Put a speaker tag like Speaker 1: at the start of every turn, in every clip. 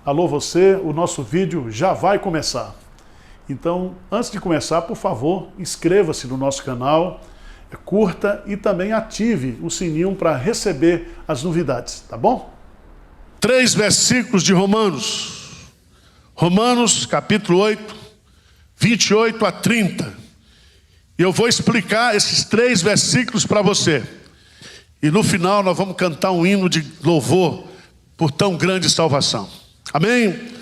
Speaker 1: Alô você, o nosso vídeo já vai começar. Então, antes de começar, por favor, inscreva-se no nosso canal, curta e também ative o sininho para receber as novidades, tá bom? 3 versículos de Romanos. Romanos, capítulo 8, 28 a 30. E eu vou explicar esses 3 versículos para você. E no final nós vamos cantar um hino de louvor por tão grande salvação. Amém?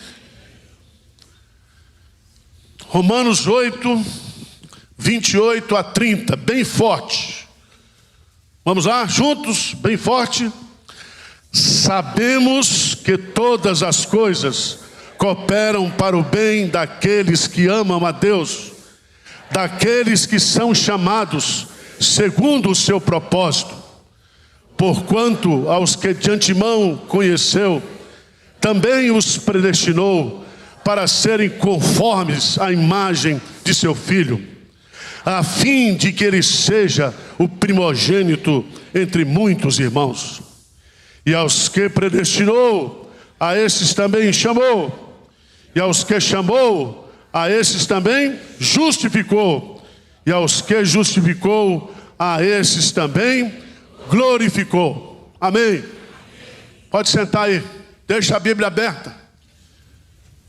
Speaker 1: Romanos 8, 28 a 30, bem forte. Vamos lá, juntos, bem forte. Sabemos que todas as coisas cooperam para o bem daqueles que amam a Deus, daqueles que são chamados segundo o seu propósito. Porquanto aos que de antemão conheceu, também os predestinou para serem conformes à imagem de seu Filho, a fim de que ele seja o primogênito entre muitos irmãos. E aos que predestinou, a esses também chamou. E aos que chamou, a esses também justificou. E aos que justificou, a esses também glorificou. Amém. Pode sentar aí. Deixa a Bíblia aberta.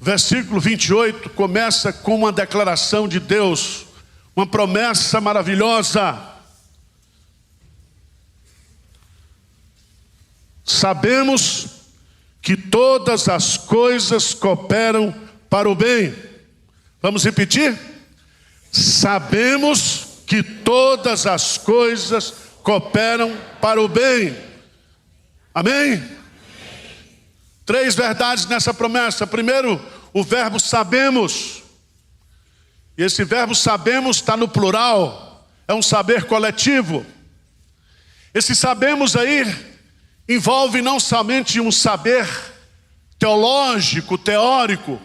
Speaker 1: Versículo 28 começa com uma declaração de Deus, uma promessa maravilhosa. Sabemos que todas as coisas cooperam para o bem. Vamos repetir? Sabemos que todas as coisas cooperam para o bem. Amém? 3 verdades nessa promessa. Primeiro, o verbo sabemos. E esse verbo sabemos está no plural. É um saber coletivo. Esse sabemos aí envolve não somente um saber teológico, teórico,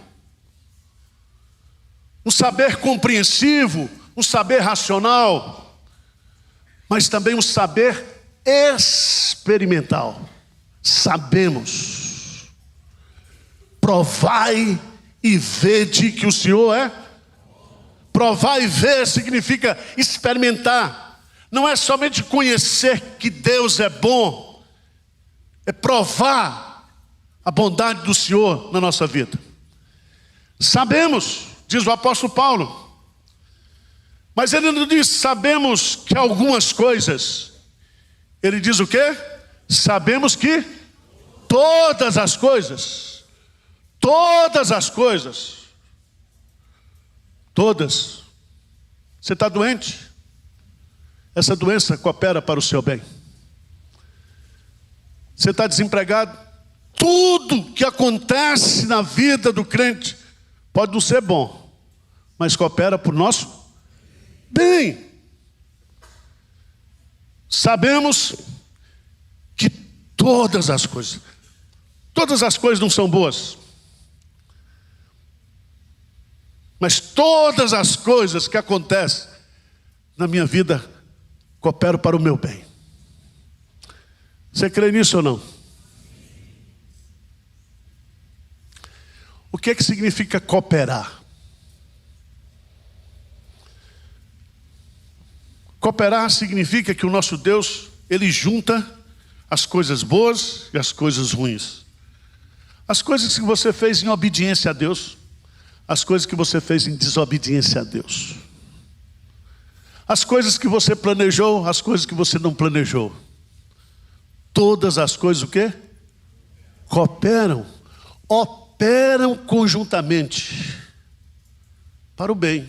Speaker 1: um saber compreensivo, um saber racional, mas também um saber experimental. Sabemos. Provai e vede que o Senhor é. Provar e ver significa experimentar. Não é somente conhecer que Deus é bom, é provar a bondade do Senhor na nossa vida. Sabemos, diz o apóstolo Paulo, mas ele não diz sabemos que algumas coisas. Ele diz o quê? Sabemos que todas as coisas. Todas as coisas. Todas. Você está doente? Essa doença coopera para o seu bem. Você está desempregado? Tudo que acontece na vida do crente pode não ser bom, mas coopera para o nosso bem. Sabemos que todas as coisas não são boas, mas todas as coisas que acontecem na minha vida cooperam para o meu bem. Você crê nisso ou não? O que significa cooperar? Cooperar significa que o nosso Deus, Ele junta as coisas boas e as coisas ruins. As coisas que você fez em obediência a Deus, as coisas que você fez em desobediência a Deus. As coisas que você planejou, as coisas que você não planejou. Todas as coisas o quê? Cooperam, operam conjuntamente para o bem.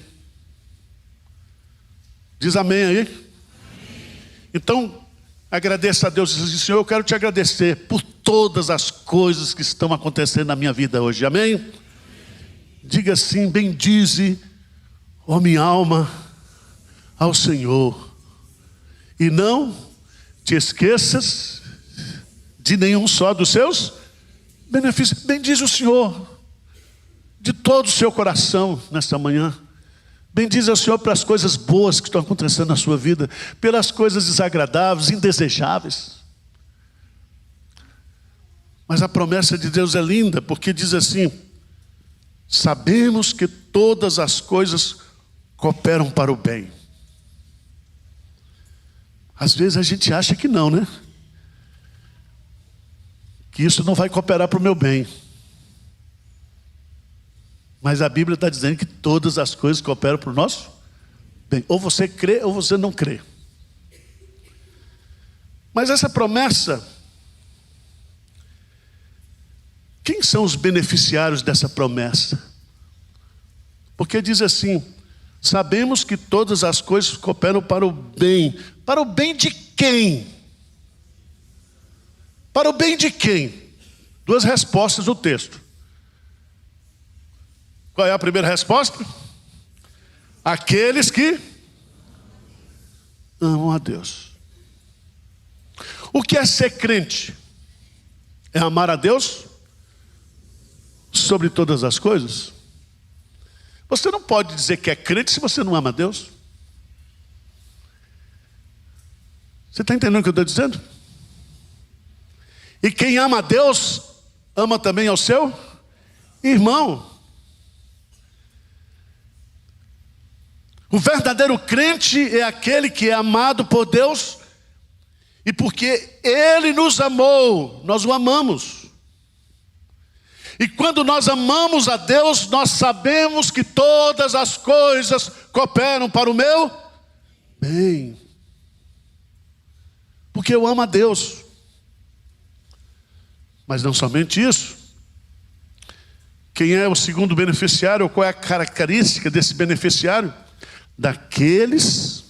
Speaker 1: Diz amém aí? Amém. Então, agradeça a Deus e diz assim: Senhor, eu quero te agradecer por todas as coisas que estão acontecendo na minha vida hoje. Amém? Diga assim: bendize, ó minha alma, ao Senhor, e não te esqueças de nenhum só dos seus benefícios. Bendize o Senhor de todo o seu coração nesta manhã. Bendize ao Senhor pelas coisas boas que estão acontecendo na sua vida, pelas coisas desagradáveis, indesejáveis. Mas a promessa de Deus é linda, porque diz assim: sabemos que todas as coisas cooperam para o bem. Às vezes a gente acha que não, né? Que isso não vai cooperar para o meu bem. Mas a Bíblia está dizendo que todas as coisas cooperam para o nosso bem. Ou você crê ou você não crê. Mas essa promessa, quem são os beneficiários dessa promessa? Porque diz assim: sabemos que todas as coisas cooperam para o bem. Para o bem de quem? Para o bem de quem? Duas respostas no texto. Qual é a primeira resposta? Aqueles que amam a Deus. O que é ser crente? É amar a Deus sobre todas as coisas? Você não pode dizer que é crente se você não ama a Deus. Você está entendendo o que eu estou dizendo? E quem ama a Deus, ama também ao seu irmão. O verdadeiro crente é aquele que é amado por Deus, e porque Ele nos amou, nós o amamos. E quando nós amamos a Deus, nós sabemos que todas as coisas cooperam para o meu bem. Porque eu amo a Deus. Mas não somente isso. Quem é o segundo beneficiário, ou qual é a característica desse beneficiário? Daqueles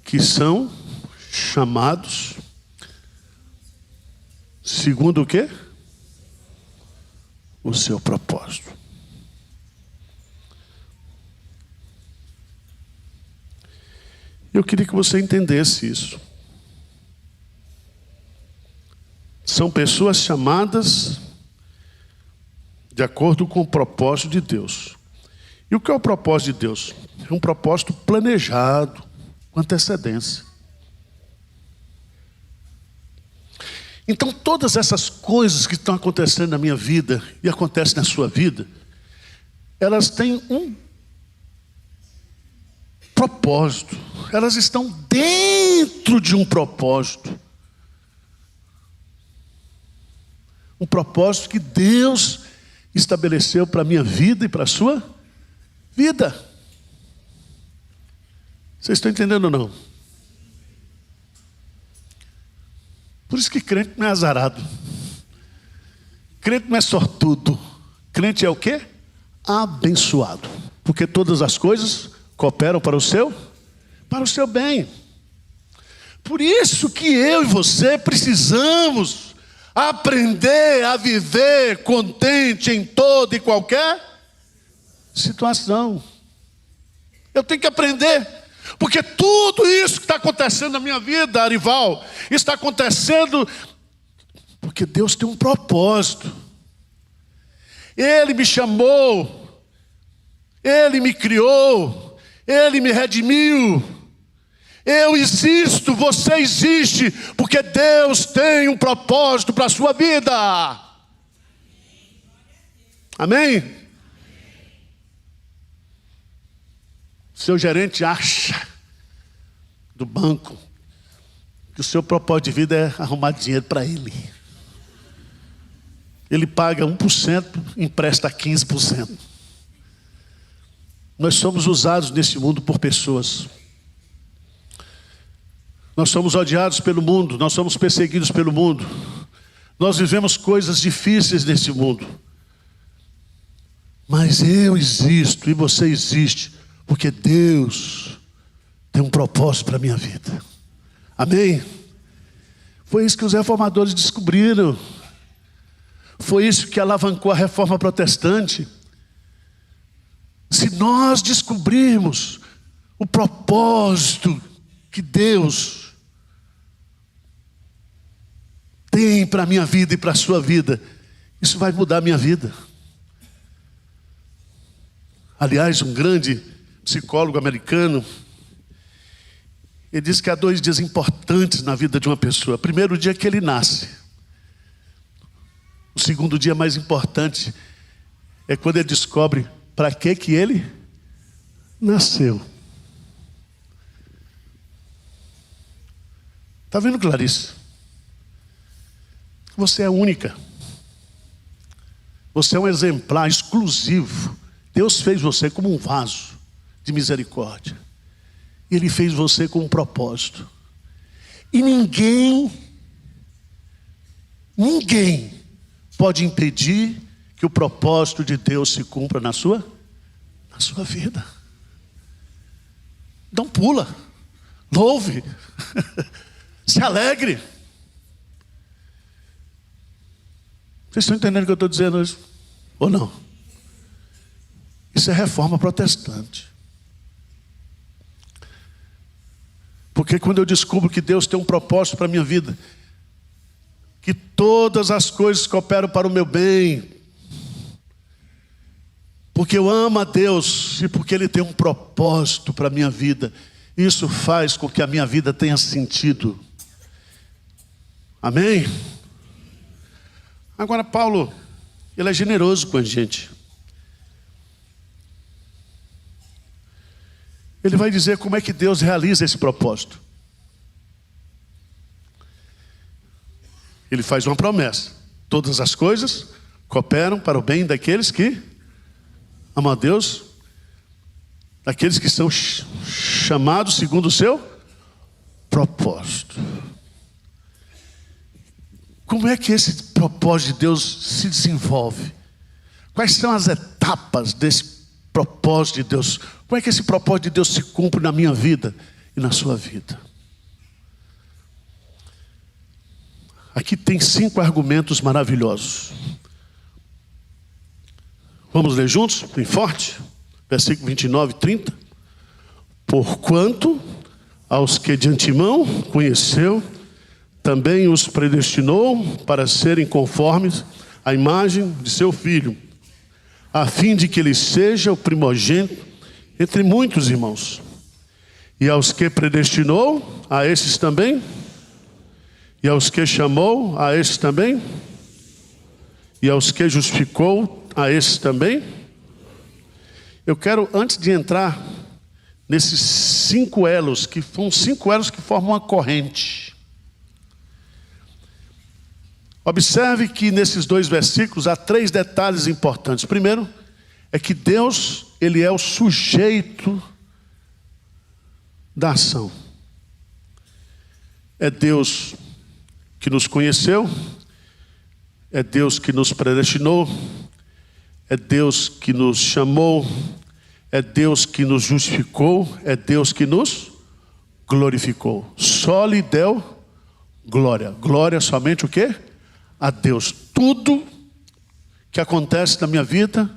Speaker 1: que são chamados segundo o quê? O seu propósito. Eu queria que você entendesse isso. São pessoas chamadas de acordo com o propósito de Deus. E o que é o propósito de Deus? É um propósito planejado, com antecedência. Então todas essas coisas que estão acontecendo na minha vida e acontecem na sua vida, elas têm um propósito. Elas estão dentro de um propósito. Um propósito que Deus estabeleceu para a minha vida e para a sua vida. Vocês estão entendendo ou não? Por isso que crente não é azarado. Crente não é sortudo. Crente é o quê? Abençoado. Porque todas as coisas cooperam para o seu bem. Por isso que eu e você precisamos aprender a viver contente em toda e qualquer situação. Eu tenho que aprender. Porque tudo isso que está acontecendo na minha vida, Arival, está acontecendo porque Deus tem um propósito. Ele me chamou, Ele me criou, Ele me redimiu. Eu existo, você existe, porque Deus tem um propósito para a sua vida. Amém? Seu gerente acha do banco que o seu propósito de vida é arrumar dinheiro para ele. Ele paga 1%, empresta 15%. Nós somos usados nesse mundo por pessoas. Nós somos odiados pelo mundo, nós somos perseguidos pelo mundo. Nós vivemos coisas difíceis nesse mundo. Mas eu existo e você existe. Porque Deus tem um propósito para a minha vida. Amém? Foi isso que os reformadores descobriram. Foi isso que alavancou a reforma protestante. Se nós descobrirmos o propósito que Deus tem para a minha vida e para a sua vida, isso vai mudar a minha vida. Aliás, um grande psicólogo americano, ele diz que há 2 dias importantes na vida de uma pessoa. Primeiro, o dia que ele nasce. O segundo dia mais importante é quando ele descobre para que ele nasceu. Está vendo, Clarice? Você é única. Você é um exemplar exclusivo. Deus fez você como um vaso de misericórdia. E Ele fez você com um propósito. E ninguém pode impedir que o propósito de Deus se cumpra na sua vida. Então pula, louve, se alegre. Vocês estão entendendo o que eu estou dizendo hoje? Ou não? Isso é reforma protestante. Porque quando eu descubro que Deus tem um propósito para a minha vida, que todas as coisas cooperam para o meu bem, porque eu amo a Deus e porque Ele tem um propósito para a minha vida, isso faz com que a minha vida tenha sentido. Amém? Agora Paulo, ele é generoso com a gente. Ele vai dizer como é que Deus realiza esse propósito. Ele faz uma promessa: todas as coisas cooperam para o bem daqueles que amam a Deus, daqueles que são chamados segundo o seu propósito. Como é que esse propósito de Deus se desenvolve? Quais são as etapas desse propósito de Deus? Como é que esse propósito de Deus se cumpre na minha vida e na sua vida? Aqui tem 5 argumentos maravilhosos. Vamos ler juntos, bem forte? Versículo 29 e 30. Porquanto aos que de antemão conheceu, também os predestinou para serem conformes à imagem de seu Filho, a fim de que ele seja o primogênito entre muitos irmãos. E aos que predestinou, a esses também. E aos que chamou, a esses também. E aos que justificou, a esses também. Eu quero, antes de entrar nesses 5 elos, que são 5 elos que formam uma corrente. Observe que nesses 2 versículos há 3 detalhes importantes. Primeiro, é que Deus, Ele é o sujeito da ação. É Deus que nos conheceu, é Deus que nos predestinou, é Deus que nos chamou, é Deus que nos justificou, é Deus que nos glorificou. Só lhe deu glória. Glória somente o quê? A Deus. Tudo que acontece na minha vida,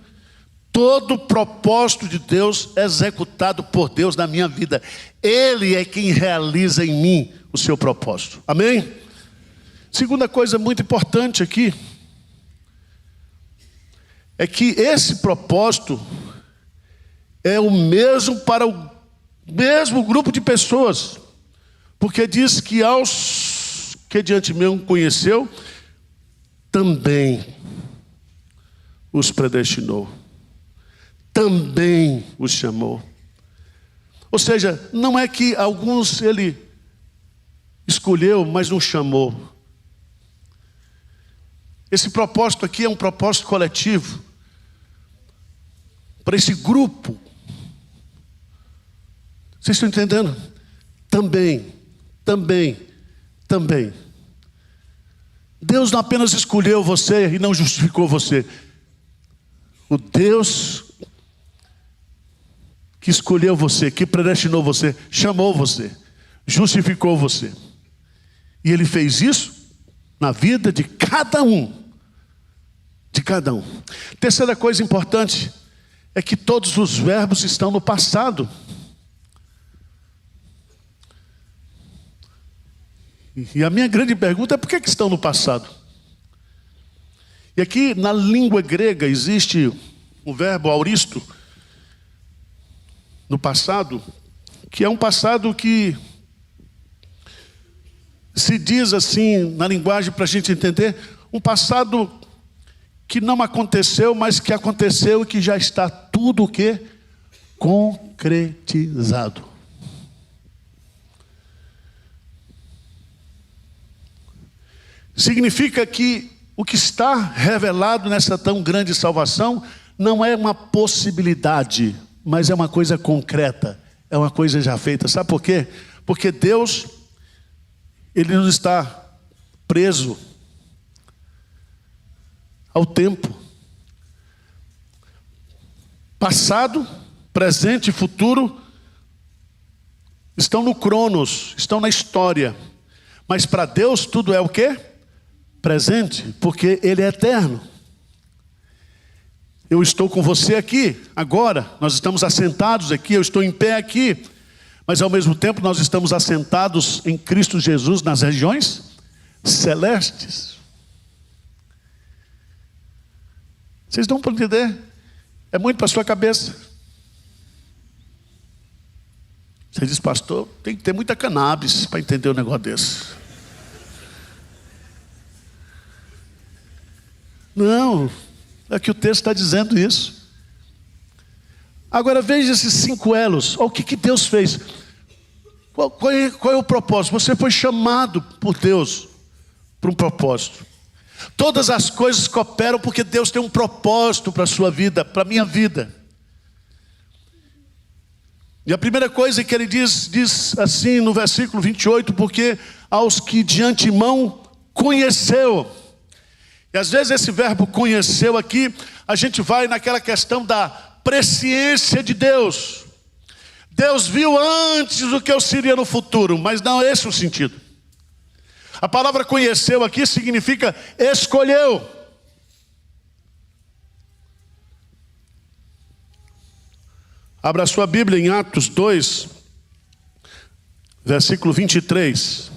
Speaker 1: todo propósito de Deus é executado por Deus na minha vida. Ele é quem realiza em mim o seu propósito. Amém? Segunda coisa muito importante aqui é que esse propósito é o mesmo para o mesmo grupo de pessoas, porque diz que aos que de antemão conheceu, também os predestinou, também os chamou. Ou seja, não é que alguns ele escolheu, mas não chamou. Esse propósito aqui é um propósito coletivo, para esse grupo. Vocês estão entendendo? Também. Deus não apenas escolheu você e não justificou você. O Deus que escolheu você, que predestinou você, chamou você, justificou você. E Ele fez isso na vida de cada um. De cada um. Terceira coisa importante é que todos os verbos estão no passado. E a minha grande pergunta é: por que estão no passado? E aqui na língua grega existe o verbo auristo no passado, que é um passado que se diz assim na linguagem para a gente entender, um passado que não aconteceu, mas que aconteceu e que já está tudo o quê? Concretizado. Significa que o que está revelado nessa tão grande salvação não é uma possibilidade, mas é uma coisa concreta, é uma coisa já feita. Sabe por quê? Porque Deus, Ele não está preso ao tempo. Passado, presente e futuro estão no cronos, estão na história. Mas para Deus tudo é o quê? Presente, porque Ele é eterno. Eu estou com você aqui, agora, nós estamos assentados aqui, eu estou em pé aqui, mas ao mesmo tempo nós estamos assentados em Cristo Jesus nas regiões celestes. Vocês dão para entender? É muito para a sua cabeça. Você diz, pastor, tem que ter muita cannabis para entender um negócio desse. Não, é que o texto está dizendo isso. Agora veja esses 5 elos. Olha o que Deus fez. Qual é o propósito? Você foi chamado por Deus para um propósito. Todas as coisas cooperam porque Deus tem um propósito para a sua vida, para a minha vida. E a primeira coisa que ele diz assim no versículo 28, porque aos que de antemão conheceu. E às vezes esse verbo conheceu aqui, a gente vai naquela questão da presciência de Deus. Deus viu antes o que eu seria no futuro, mas não é esse o sentido. A palavra conheceu aqui significa escolheu. Abra sua Bíblia em Atos 2, versículo 23.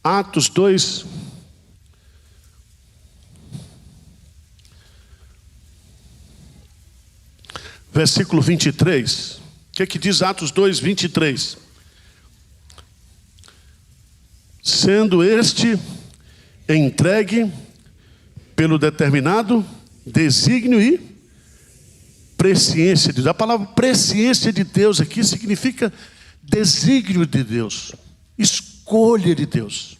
Speaker 1: Atos 2, versículo 23. O que diz Atos 2, 23? Sendo este entregue pelo determinado desígnio e presciência de Deus. A palavra presciência de Deus aqui significa desígnio de Deus, escolha de Deus.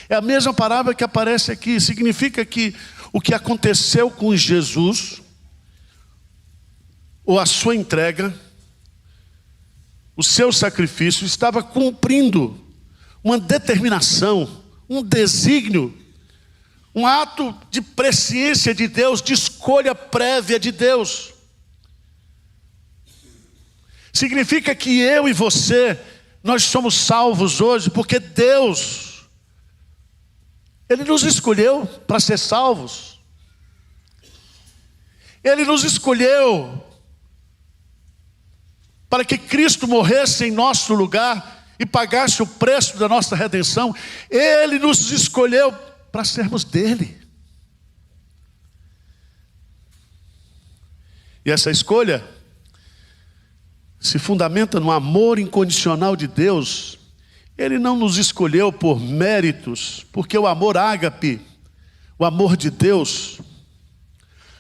Speaker 1: É a mesma palavra que aparece aqui, significa que o que aconteceu com Jesus, ou a sua entrega, o seu sacrifício, estava cumprindo uma determinação, um desígnio, um ato de presciência de Deus, de escolha prévia de Deus. Significa que eu e você, nós somos salvos hoje porque Deus, Ele nos escolheu para ser salvos. Ele nos escolheu para que Cristo morresse em nosso lugar e pagasse o preço da nossa redenção. Ele nos escolheu para sermos dele. E essa escolha se fundamenta no amor incondicional de Deus. Ele não nos escolheu por méritos, porque o amor ágape, o amor de Deus,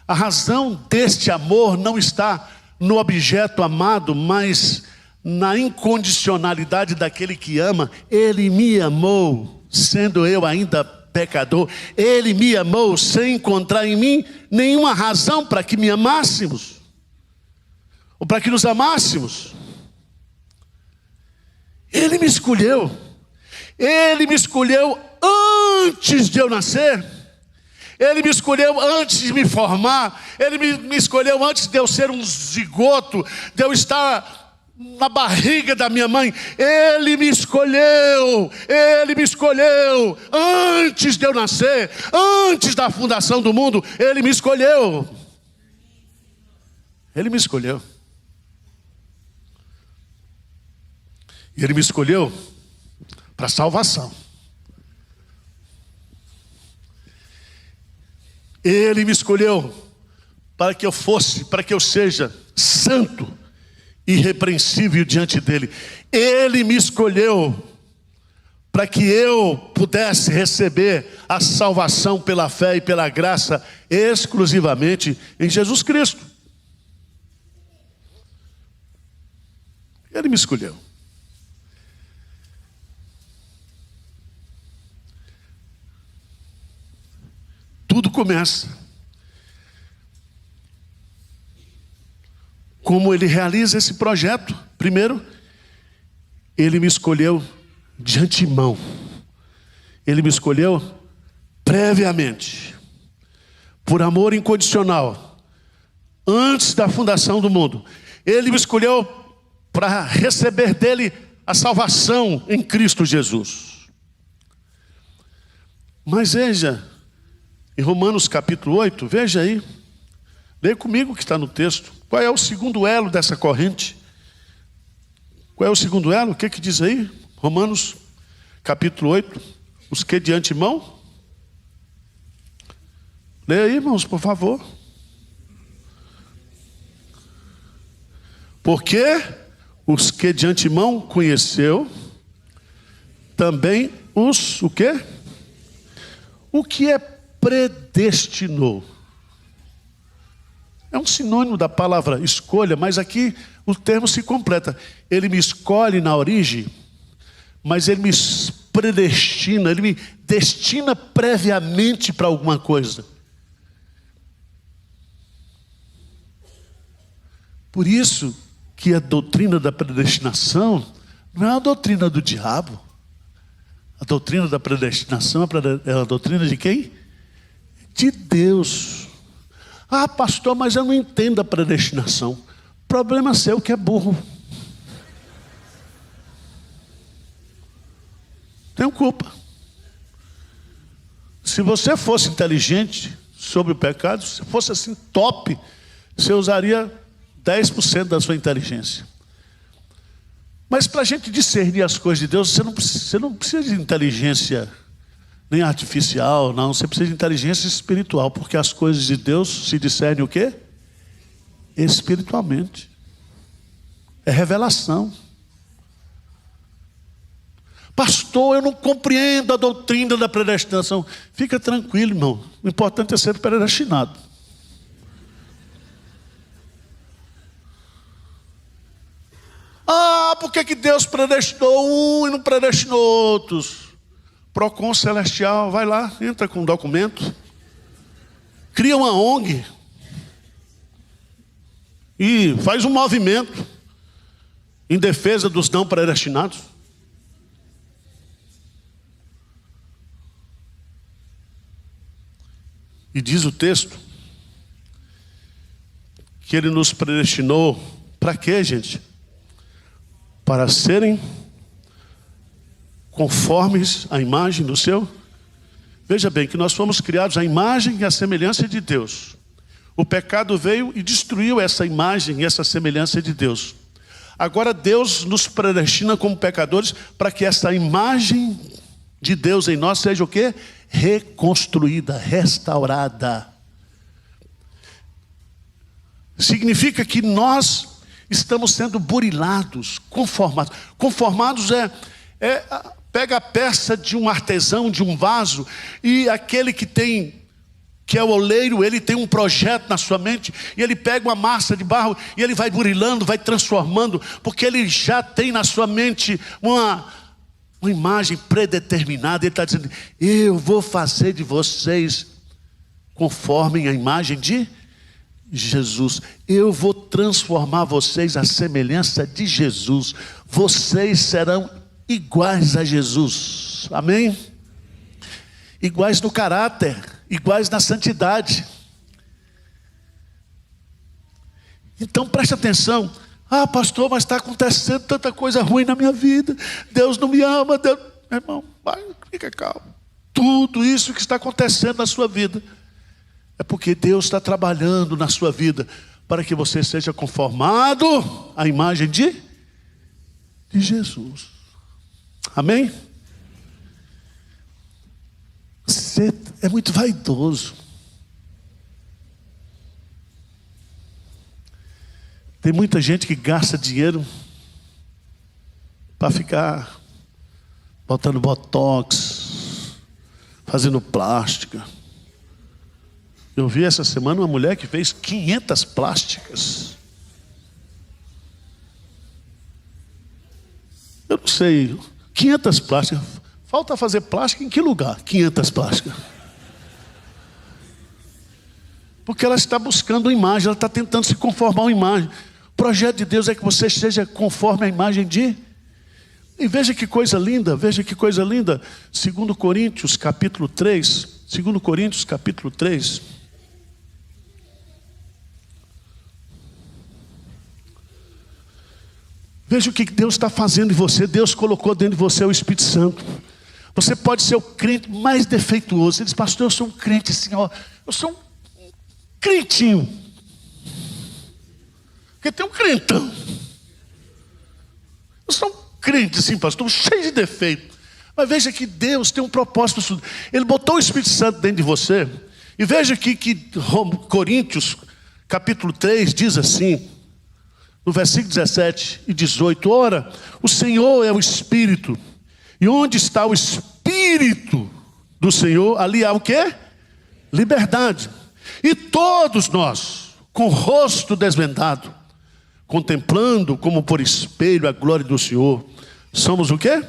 Speaker 1: a razão deste amor não está no objeto amado, mas na incondicionalidade daquele que ama. Ele me amou, sendo eu ainda pecador. Ele me amou sem encontrar em mim nenhuma razão para que me amássemos, ou para que nos amássemos. Ele me escolheu. Ele me escolheu antes de eu nascer. Ele me escolheu antes de me formar. Ele me escolheu antes de eu ser um zigoto, de eu estar na barriga da minha mãe. Ele me escolheu. Ele me escolheu antes de eu nascer, antes da fundação do mundo. Ele me escolheu. Ele me escolheu. E Ele me escolheu para salvação. Ele me escolheu para que eu seja santo, irrepreensível diante dele. Ele me escolheu para que eu pudesse receber a salvação pela fé e pela graça exclusivamente em Jesus Cristo. Ele me escolheu. Tudo começa como ele realiza esse projeto. Primeiro, ele me escolheu de antemão. Ele me escolheu previamente, por amor incondicional, antes da fundação do mundo. Ele me escolheu para receber dele a salvação em Cristo Jesus. Mas veja, em Romanos capítulo 8, veja aí, leia comigo o que está no texto. Qual é o segundo elo dessa corrente? Qual é o segundo elo? O que diz aí? Romanos capítulo 8, os que de antemão? Leia aí, irmãos, por favor. Porque os que de antemão conheceu, também os, o quê? O que é predestinou? É um sinônimo da palavra escolha, mas aqui o termo se completa. Ele me escolhe na origem, mas ele me predestina, ele me destina previamente para alguma coisa. Por isso que a doutrina da predestinação não é a doutrina do diabo. A doutrina da predestinação é a doutrina de quem? De Deus. Ah, pastor, mas eu não entendo a predestinação. Problema seu que é burro. Tenho culpa. Se você fosse inteligente sobre o pecado, se fosse assim top, você usaria 10% da sua inteligência. Mas para a gente discernir as coisas de Deus, você não precisa de inteligência nem artificial, não. Você precisa de inteligência espiritual, porque as coisas de Deus se discernem o quê? Espiritualmente. É revelação. Pastor, eu não compreendo a doutrina da predestinação. Fica tranquilo, irmão. O importante é ser predestinado. Ah, por que Deus predestinou um e não predestinou outros? Procon Celestial, vai lá, entra com um documento, cria uma ONG e faz um movimento em defesa dos não predestinados. E diz o texto que ele nos predestinou para quê, gente? Para serem conformes à imagem do seu. Veja bem, que nós fomos criados à imagem e à semelhança de Deus. O pecado veio e destruiu essa imagem e essa semelhança de Deus. Agora Deus nos predestina como pecadores para que essa imagem de Deus em nós seja o quê? Reconstruída, restaurada. Significa que nós estamos sendo burilados, conformados. Conformados pega a peça de um artesão, de um vaso, e aquele que é o oleiro, ele tem um projeto na sua mente, e ele pega uma massa de barro, e ele vai burilando, vai transformando, porque ele já tem na sua mente uma imagem predeterminada. Ele está dizendo, eu vou fazer de vocês conforme a imagem de Jesus. Eu vou transformar vocês à semelhança de Jesus. Vocês serão iguais a Jesus. Amém? Iguais no caráter, iguais na santidade. Então preste atenção. Ah, pastor, mas está acontecendo tanta coisa ruim na minha vida. Deus não me ama. Deus... Meu irmão, vai, fica calmo. Tudo isso que está acontecendo na sua vida é porque Deus está trabalhando na sua vida para que você seja conformado à imagem de Jesus. Amém? Você é muito vaidoso. Tem muita gente que gasta dinheiro para ficar botando botox, fazendo plástica. Eu vi essa semana uma mulher que fez 500 plásticas. Eu não sei, 500 plásticas. Falta fazer plástica em que lugar? 500 plásticas. Porque ela está buscando uma imagem, ela está tentando se conformar a uma imagem. O projeto de Deus é que você seja conforme a imagem de... E veja que coisa linda, veja que coisa linda. 2 Coríntios capítulo 3. 2 Coríntios capítulo 3. Veja o que Deus está fazendo em você. Deus colocou dentro de você o Espírito Santo. Você pode ser o crente mais defeituoso. Ele diz, pastor, eu sou um crente assim, ó. Eu sou um crentinho. Porque tem um crentão. Eu sou um crente assim, pastor, cheio de defeito. Mas veja que Deus tem um propósito para isso. Ele botou o Espírito Santo dentro de você. E veja aqui que Coríntios capítulo 3 diz assim, no versículo 17 e 18, ora, o Senhor é o Espírito, e onde está o Espírito do Senhor, ali há o quê? Liberdade. E todos nós, com o rosto desvendado, contemplando como por espelho a glória do Senhor, somos o quê?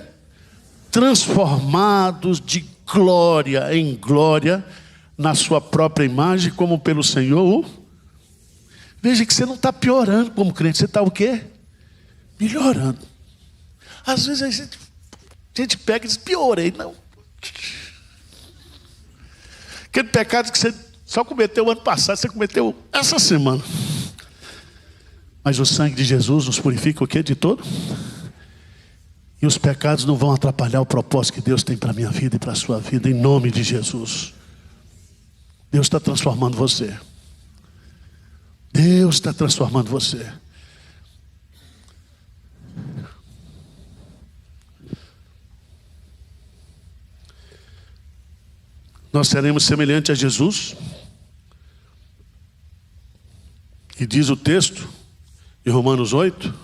Speaker 1: Transformados de glória em glória, na sua própria imagem, como pelo Senhor. Veja que você não está piorando como crente, você está o quê? Melhorando. Às vezes a gente pega e diz, piorei. Não. Aquele pecado que você só cometeu ano passado, você cometeu essa semana. Mas o sangue de Jesus nos purifica o quê? De todo? E os pecados não vão atrapalhar o propósito que Deus tem para a minha vida e para a sua vida, em nome de Jesus. Deus está transformando você. Deus está transformando você. Nós seremos semelhantes a Jesus. E diz o texto de Romanos 8,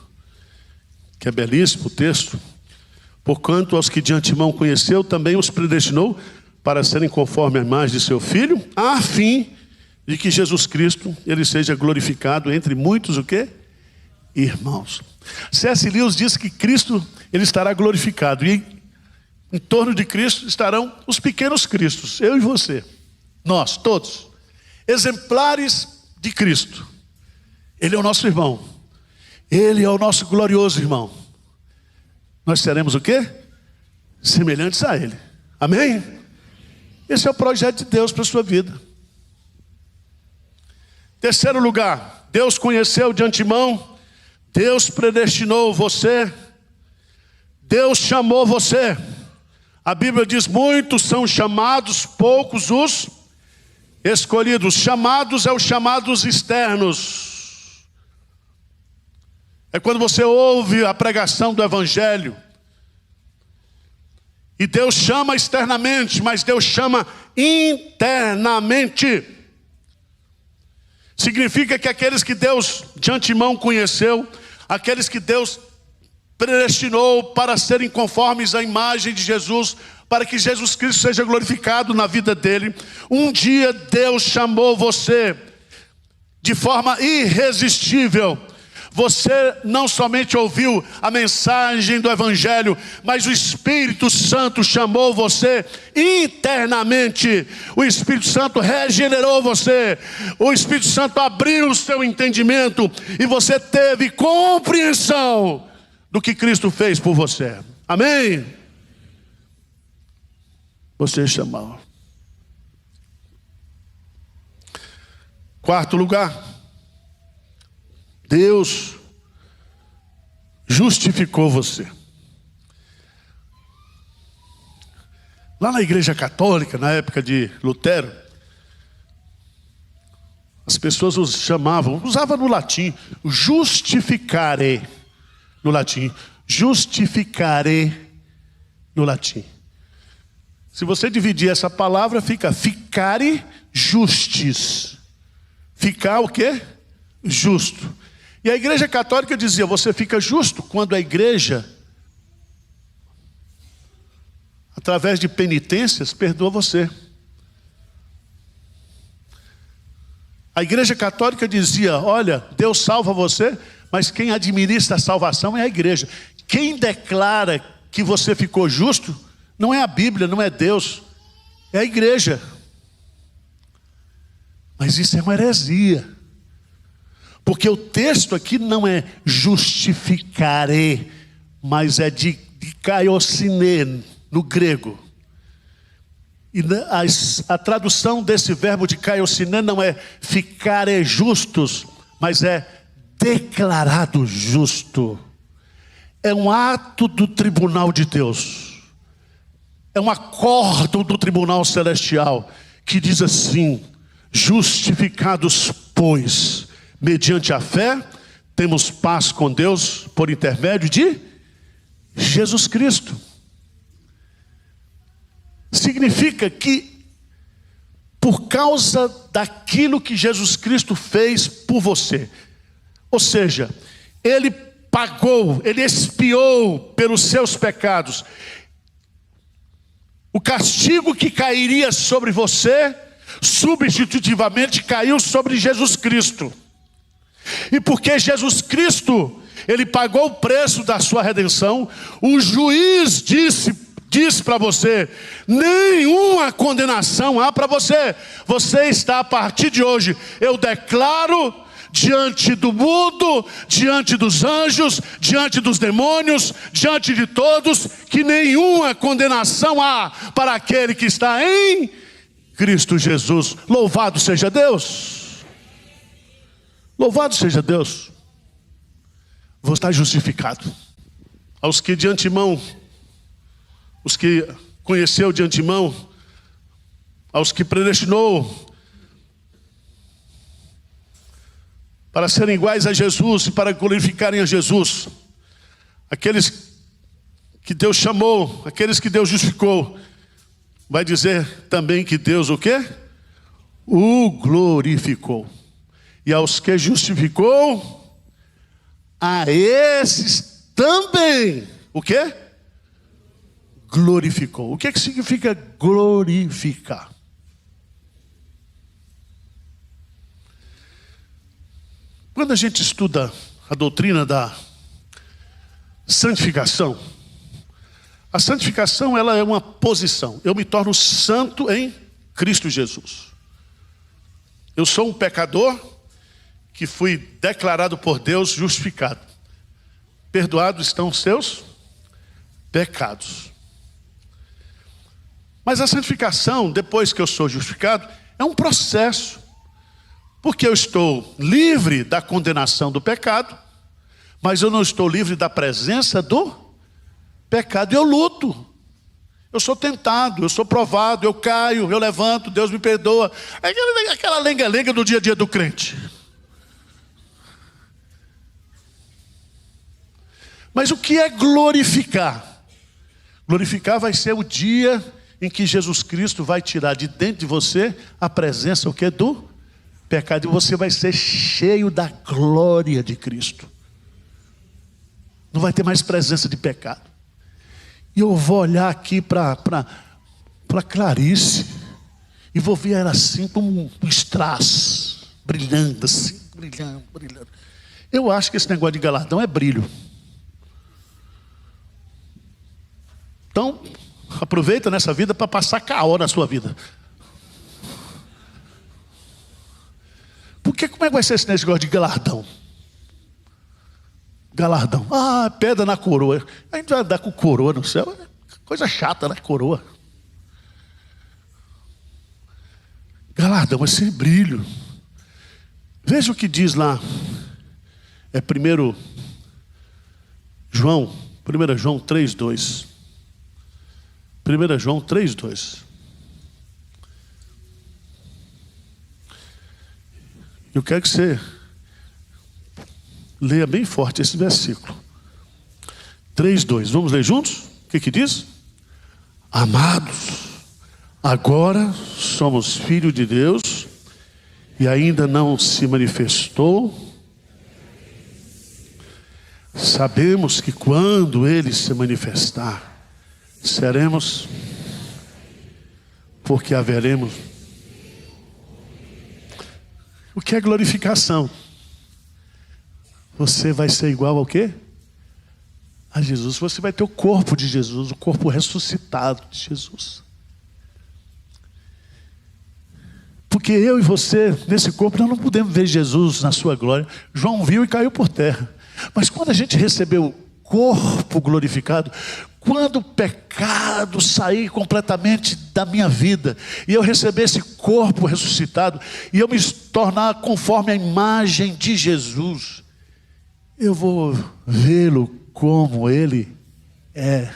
Speaker 1: que é belíssimo o texto. Porquanto aos que de antemão conheceu, também os predestinou para serem conforme a imagem de seu Filho, a fim de que Jesus Cristo, ele seja glorificado entre muitos o quê? Irmãos. C.S. Lewis diz que Cristo, ele estará glorificado. E em torno de Cristo estarão os pequenos Cristos, eu e você. Nós, todos. Exemplares de Cristo. Ele é o nosso irmão. Ele é o nosso glorioso irmão. Nós seremos o quê? Semelhantes a Ele. Amém? Esse é o projeto de Deus para a sua vida. Terceiro lugar, Deus conheceu de antemão, Deus predestinou você, Deus chamou você. A Bíblia diz, muitos são chamados, poucos os escolhidos. Chamados é os chamados externos. É quando você ouve a pregação do Evangelho. E Deus chama externamente, mas Deus chama internamente. Significa que aqueles que Deus de antemão conheceu, aqueles que Deus predestinou para serem conformes à imagem de Jesus, para que Jesus Cristo seja glorificado na vida dele, um dia Deus chamou você de forma irresistível. Você não somente ouviu a mensagem do Evangelho, mas o Espírito Santo chamou você internamente. O Espírito Santo regenerou você. O Espírito Santo abriu o seu entendimento e você teve compreensão do que Cristo fez por você. Amém? Você chamou. Quarto lugar. Deus justificou você. Lá na Igreja Católica, na época de Lutero, as pessoas os chamavam, usavam no latim, justificare, no latim, justificare, no latim. Se você dividir essa palavra, fica ficare justis. Ficar o quê? Justo. E a Igreja Católica dizia, você fica justo quando a igreja através de penitências, perdoa você. A Igreja Católica dizia, olha, Deus salva você, mas quem administra a salvação é a igreja. Quem declara que você ficou justo, não é a Bíblia, não é Deus, é a igreja. Mas isso é uma heresia. Porque o texto aqui não é justificare, mas é de kaiosine, no grego. E a tradução desse verbo de kaiosine não é ficarem justos, mas é declarado justo. É um ato do tribunal de Deus. É um acórdão do tribunal celestial que diz assim: justificados, pois, mediante a fé, temos paz com Deus por intermédio de Jesus Cristo. Significa que, por causa daquilo que Jesus Cristo fez por você, ou seja, Ele pagou, Ele expiou pelos seus pecados, o castigo que cairia sobre você, substitutivamente caiu sobre Jesus Cristo. E porque Jesus Cristo, Ele pagou o preço da sua redenção, o juiz disse para você, nenhuma condenação há para você. Você está, a partir de hoje, eu declaro diante do mundo, diante dos anjos, diante dos demônios, diante de todos, que nenhuma condenação há para aquele que está em Cristo Jesus. Louvado seja Deus. Louvado seja Deus. Vou estar justificado. Aos que de antemão, os que conheceu de antemão, aos que predestinou para serem iguais a Jesus e para glorificarem a Jesus, aqueles que Deus chamou, aqueles que Deus justificou, vai dizer também que Deus o quê? O glorificou. E aos que justificou, a esses também, o quê? Glorificou. O que significa glorificar? Quando a gente estuda a doutrina da santificação, a santificação ela é uma posição. Eu me torno santo em Cristo Jesus. Eu sou um pecador que fui declarado por Deus justificado. Perdoados estão os seus pecados. Mas a santificação, depois que eu sou justificado, é um processo. Porque eu estou livre da condenação do pecado, mas eu não estou livre da presença do pecado. Eu luto, eu sou tentado, eu sou provado, eu caio, eu levanto, Deus me perdoa. Aquela lenga-lenga do dia a dia do crente. Mas o que é glorificar? Glorificar vai ser o dia em que Jesus Cristo vai tirar de dentro de você a presença, o que é do pecado, e você vai ser cheio da glória de Cristo. Não vai ter mais presença de pecado. E eu vou olhar aqui para Clarice e vou ver ela assim como um strass, brilhando assim, brilhando. Eu acho que esse negócio de galardão é brilho. Então, aproveita nessa vida para passar caô na sua vida. Porque como é que vai ser esse negócio de galardão? Galardão. Ah, pedra na coroa. A gente vai andar com coroa no céu. Coisa chata, né? Coroa. Galardão, esse brilho. Veja o que diz lá. É 1 João 3:2. 1 João 3:2. Eu quero que você leia bem forte esse versículo. 3:2. Vamos ler juntos? O que diz? Amados, agora somos filhos de Deus e ainda não se manifestou. Sabemos que quando Ele se manifestar, seremos porque haveremos. O que é glorificação? Você vai ser igual ao quê? A Jesus. Você vai ter o corpo de Jesus, o corpo ressuscitado de Jesus. Porque eu e você, nesse corpo, nós não podemos ver Jesus na sua glória. João viu e caiu por terra. Mas quando a gente recebeu o corpo glorificado, quando o pecado sair completamente da minha vida, e eu receber esse corpo ressuscitado, e eu me tornar conforme a imagem de Jesus, eu vou vê-lo como Ele é.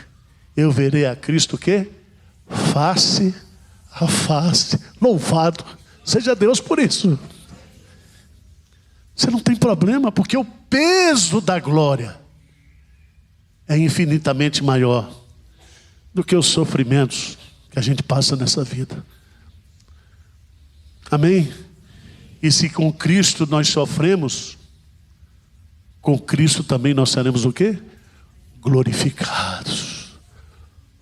Speaker 1: Eu verei a Cristo o quê? Face a face. Louvado seja Deus por isso. Você não tem problema, porque o peso da glória é infinitamente maior do que os sofrimentos que a gente passa nessa vida. Amém? E se com Cristo nós sofremos, com Cristo também nós seremos o quê? Glorificados.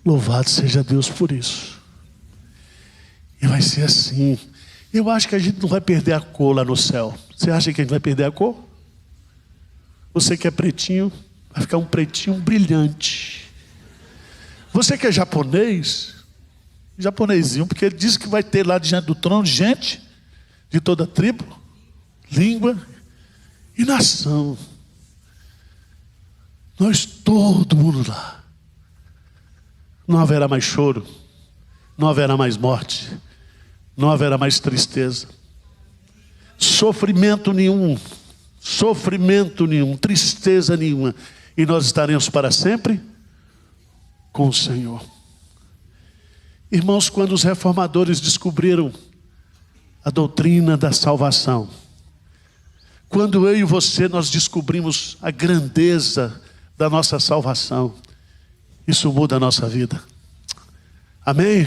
Speaker 1: Louvado seja Deus por isso. E vai ser assim. Eu acho que a gente não vai perder a cor lá no céu. Você acha que a gente vai perder a cor? Você que é pretinho, vai ficar um pretinho brilhante. Você que é japonês, japonesinho, porque ele disse que vai ter lá diante do trono gente de toda tribo, língua e nação. Nós, todo mundo lá. Não haverá mais choro, não haverá mais morte, não haverá mais tristeza, sofrimento nenhum, tristeza nenhuma. E nós estaremos para sempre com o Senhor. Irmãos, quando os reformadores descobriram a doutrina da salvação, quando eu e você nós descobrimos a grandeza da nossa salvação, isso muda a nossa vida. Amém?